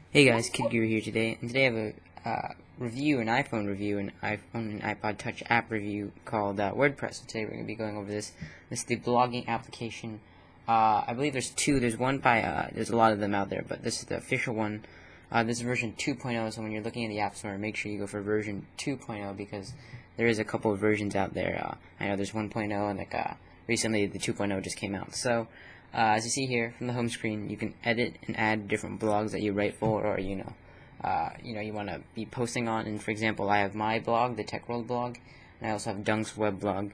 Hey guys, Kid Gear here today, and today I have a an iPhone review, an iPhone and iPod Touch app review called Wordpress. So today we're going to be going over this. This is the blogging application. I believe there's two. There's one by, there's a lot of them out there, but this is the official one. This is version 2.0, so when you're looking at the App Store, make sure you go for version 2.0 because there is a couple of versions out there. I know there's 1.0 and recently the 2.0 just came out. So as you see here from the home screen, you can edit and add different blogs that you write for, or you want to be posting on. And for example, I have my blog, the Tech World blog, and I also have Dunk's web blog.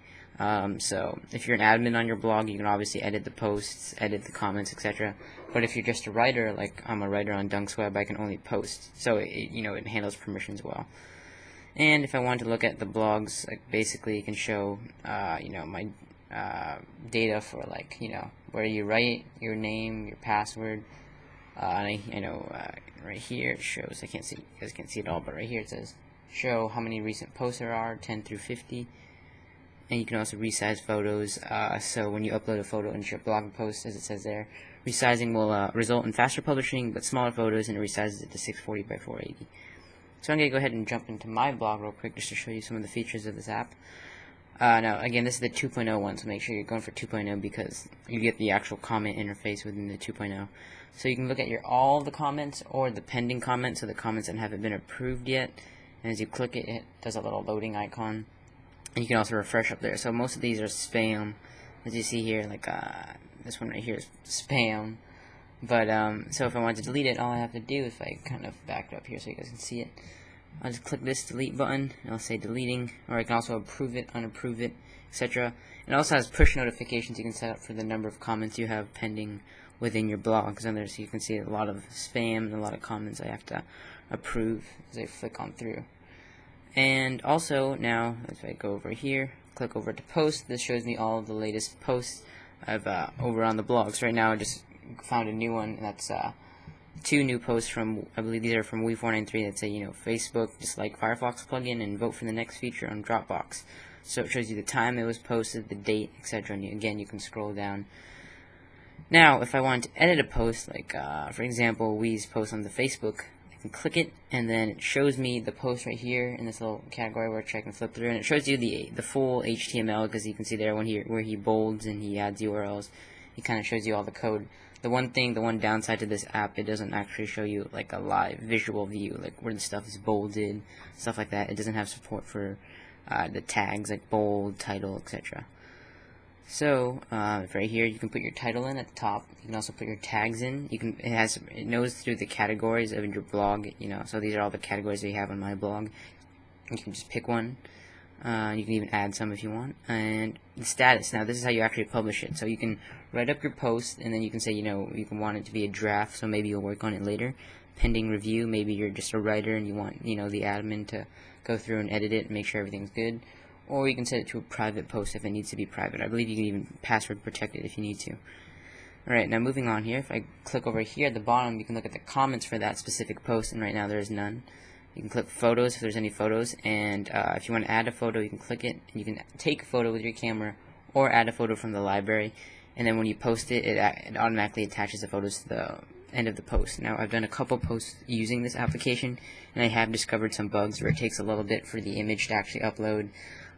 So if you're an admin on your blog, you can obviously edit the posts, edit the comments, etc. But if you're just a writer, like I'm a writer on Dunk's web, I can only post. So it handles permissions well. And if I want to look at the blogs, like basically it can show my data for where you write, your name, your password. And I know right here it shows, you guys can't see it all, but right here it says show how many recent posts there are, 10 through 50. And you can also resize photos, so when you upload a photo into your blog post, as it says there, resizing will result in faster publishing, but smaller photos, and it resizes it to 640 by 480. So I'm going to go ahead and jump into my blog real quick just to show you some of the features of this app. Now, again, this is the 2.0 one, so make sure you're going for 2.0 because you get the actual comment interface within the 2.0. So you can look at all the comments or the pending comments, so the comments that haven't been approved yet. And as you click it, it does a little loading icon. And you can also refresh up there. So most of these are spam, as you see here, this one right here is spam. But, so if I want to delete it, all I have to do, if I kind of back up here so you guys can see it, I'll just click this delete button, and I'll say deleting, or I can also approve it, unapprove it, etc. It also has push notifications you can set up for the number of comments you have pending within your blog. So you can see a lot of spam and a lot of comments I have to approve as I flick on through. And also now, if I go over here, click over to post, this shows me all of the latest posts I've over on the blogs. Right now I just found a new one, and that's two new posts from, I believe these are from We493 that say, Facebook, dislike Firefox plugin, and vote for the next feature on Dropbox. So it shows you the time it was posted, the date, etc. And again, you can scroll down. Now, if I want to edit a post, for example, We's post on the Facebook, I can click it, and then it shows me the post right here in this little category where I can flip through, and it shows you the full HTML, because you can see there where he bolds and he adds URLs. It kind of shows you all the code. The one downside to this app, it doesn't actually show you a live visual view, where the stuff is bolded, stuff like that. It doesn't have support for the tags like bold, title, etc. So right here, you can put your title in at the top. You can also put your tags in. It knows through the categories of your blog. So these are all the categories that you have on my blog. You can just pick one. You can even add some if you want. And the status. Now, this is how you actually publish it. So you can write up your post, and then you can say, you can want it to be a draft, so maybe you'll work on it later. Pending review, maybe you're just a writer and you want, the admin to go through and edit it and make sure everything's good. Or you can set it to a private post if it needs to be private. I believe you can even password protect it if you need to. Alright, now moving on here, if I click over here at the bottom, you can look at the comments for that specific post, and right now there is none. You can click photos if there's any photos, and if you want to add a photo, you can click it, and you can take a photo with your camera, or add a photo from the library, and then when you post it, it automatically attaches the photos to the end of the post. Now, I've done a couple posts using this application, and I have discovered some bugs where it takes a little bit for the image to actually upload.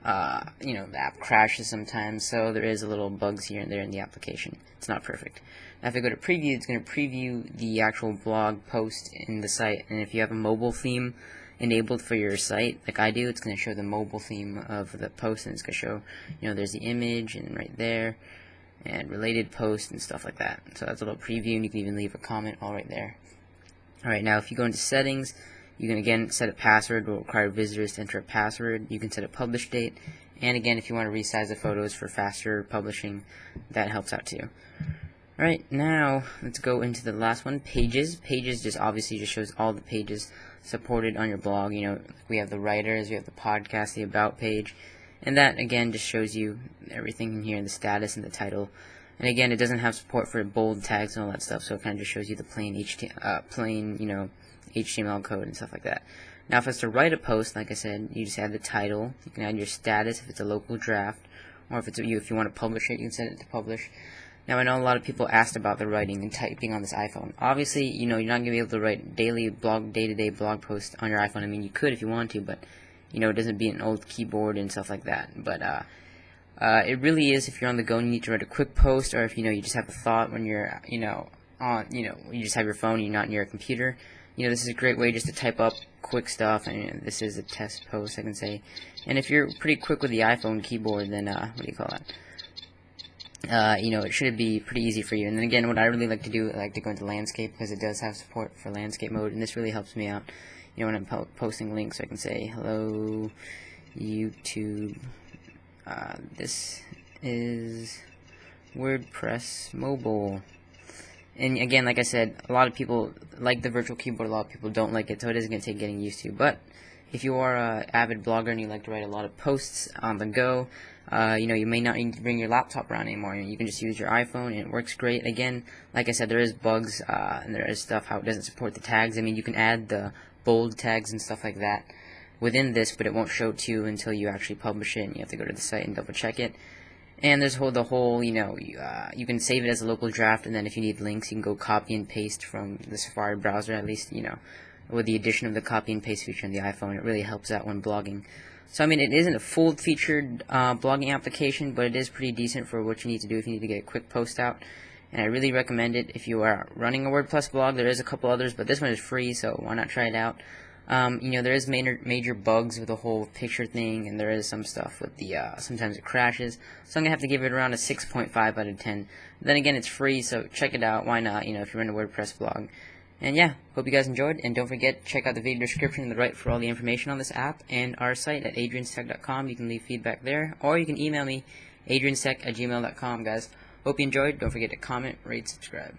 The app crashes sometimes, so there is a little bugs here and there in the application. It's not perfect. Now, if I go to preview, it's going to preview the actual blog post in the site, and if you have a mobile theme enabled for your site, like I do, it's going to show the mobile theme of the post, and it's going to show, there's the image, and right there, and related posts and stuff like that. So that's a little preview, and you can even leave a comment all right there. Alright, now if you go into settings, you can again set a password. Will require visitors to enter a password. You can set a publish date, and again, if you want to resize the photos for faster publishing, that helps out too. Alright, now let's go into the last one, pages. Pages just obviously just shows all the pages supported on your blog. We have the writers, we have the podcast, the about page, and that again just shows you everything in here, the status and the title. And again, it doesn't have support for bold tags and all that stuff, so it kind of just shows you the plain HTML code and stuff like that. Now, if it's to write a post, like I said, you just add the title. You can add your status if it's a local draft, or if you want to publish it, you can set it to publish. Now, I know a lot of people asked about the writing and typing on this iPhone. Obviously, you know, you're not going to be able to write day-to-day blog posts on your iPhone. I mean, you could if you want to, but, you know, it doesn't be an old keyboard and stuff like that. But it really is, if you're on the go and you need to write a quick post, or if, you know, you just have a thought when you're, you know, you just have your phone and you're not near a computer. You know, this is a great way just to type up quick stuff, and, you know, this is a test post, I can say. And if you're pretty quick with the iPhone keyboard, then, what do you call that? You know, it should be pretty easy for you. And then again, what I really like to do, I like to go into landscape, because it does have support for landscape mode, and this really helps me out, you know, when I'm posting links. I can say, hello, YouTube, this is WordPress mobile. And again, like I said, a lot of people like the virtual keyboard, a lot of people don't like it, so it is going to take getting used to. But if you are an avid blogger and you like to write a lot of posts on the go, you know, you may not need to bring your laptop around anymore. You can just use your iPhone, and it works great. Again, like I said, there is bugs, and there is stuff how it doesn't support the tags. I mean, you can add the bold tags and stuff like that within this, but it won't show to you until you actually publish it, and you have to go to the site and double check it. And there's the whole, you know, you can save it as a local draft, and then if you need links, you can go copy and paste from the Safari browser, at least, you know. With the addition of the copy and paste feature on the iPhone, it really helps out when blogging. So, I mean, it isn't a full-featured blogging application, but it is pretty decent for what you need to do if you need to get a quick post out. And I really recommend it if you are running a WordPress blog. There is a couple others, but this one is free, so why not try it out? You know, there is major bugs with the whole picture thing, and there is some stuff with the, sometimes it crashes. So I'm going to have to give it around a 6.5 out of 10. Then again, it's free, so check it out. Why not, you know, if you run a WordPress blog. And yeah, hope you guys enjoyed, and don't forget, check out the video description on the right for all the information on this app, and our site at adrianstech.com. You can leave feedback there, or you can email me, adrianstech@gmail.com, guys. Hope you enjoyed. Don't forget to comment, rate, subscribe.